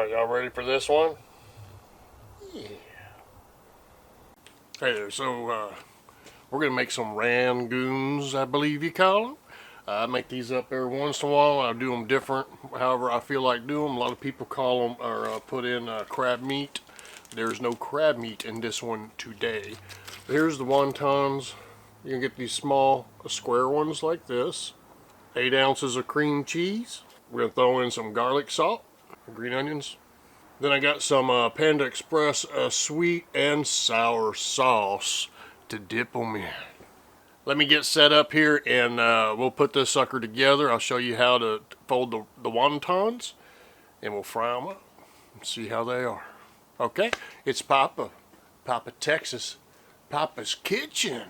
Alright, y'all ready for this one? Yeah. Hey there, so we're going to make some Rangoons, I believe you call them. I make these up every once in a while. I do them different, however I feel like doing them. A lot of people call them, or put in crab meat. There's no crab meat in this one today. Here's the wontons. You can get these small square ones like this. 8 ounces of cream cheese. We're going to throw in some garlic salt, green onions. Then I got some Panda Express sweet and sour sauce to dip them in. Let me get set up here and we'll put this sucker together. I'll show you how to fold the wontons and we'll fry them up and see how they are. Okay, it's Papa Texas, Papa's Kitchen.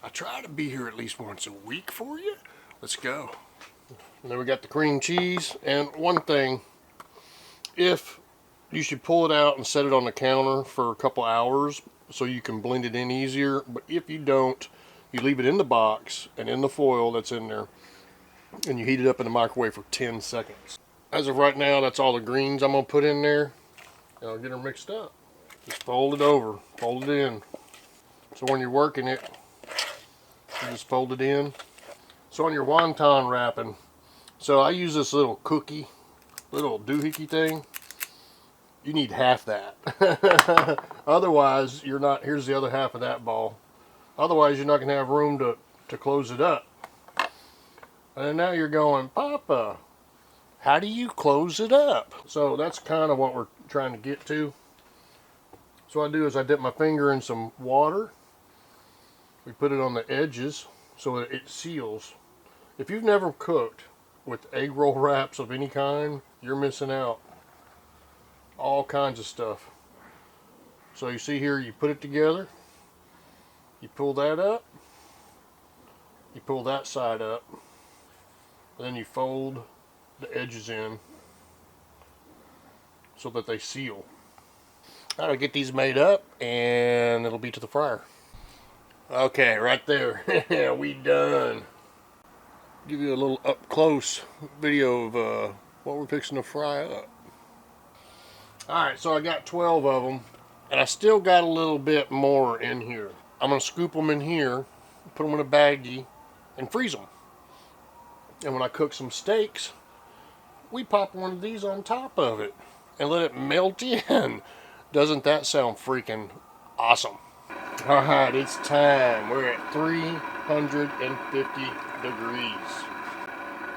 I try to be here at least once a week for you. Let's go. And then we got the cream cheese, and one thing, if you should pull it out and set it on the counter for a couple hours so you can blend it in easier, but if you don't, you leave it in the box and in the foil that's in there and you heat it up in the microwave for 10 seconds. As of right now, that's all the greens I'm going to put in there. And I'll get them mixed up. Just fold it over, fold it in. So when you're working it, you just fold it in. So on your wonton wrapping, so I use this little cookie, little doohickey thing. You need half that. Otherwise, you're not, here's the other half of that ball. Otherwise, you're not going to have room to close it up. And now you're going, Papa, how do you close it up? So that's kind of what we're trying to get to. So what I do is I dip my finger in some water. We put it on the edges so that it seals. If you've never cooked with egg roll wraps of any kind, you're missing out. All kinds of stuff. So you see here, you put it together, you pull that up, you pull that side up, and then you fold the edges in so that they seal. I'll get these made up and it'll be to the fryer. Okay, right there. We done. Give you a little up close video of what we're fixing to fry up. Alright, so I got 12 of them, and I still got a little bit more in here. I'm going to scoop them in here, put them in a baggie, and freeze them. And when I cook some steaks, we pop one of these on top of it and let it melt in. Doesn't that sound freaking awesome? Alright, it's time. We're at 350 degrees.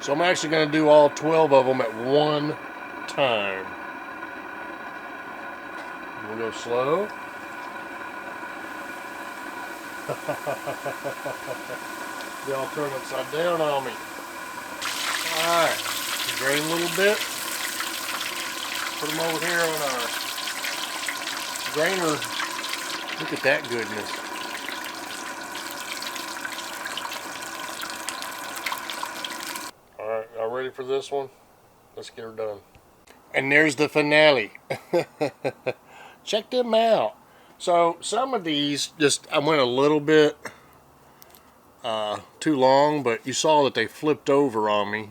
So I'm actually going to do all 12 of them at one time. We'll go slow. They all turn upside down on me. Alright, drain a little bit. Put them over here on our drainer. Look at that goodness. Alright, y'all ready for this one? Let's get her done. And there's the finale. Check them out. So some of these I went a little bit too long, but you saw that they flipped over on me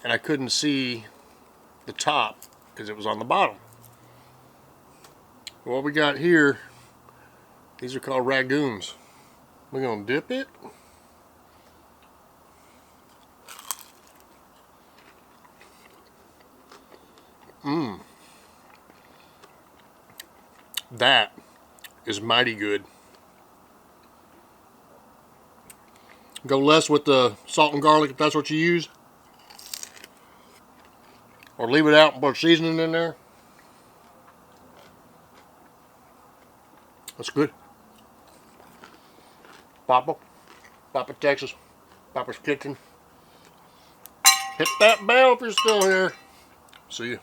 and I couldn't see the top because it was on the bottom. What we got here, these are called Rangoons. We're gonna dip it. That is mighty good. Go less with the salt and garlic if that's what you use. Or leave it out and put seasoning in there. That's good. Papa Texas, Papa's Kitchen. Hit that bell if you're still here. See you.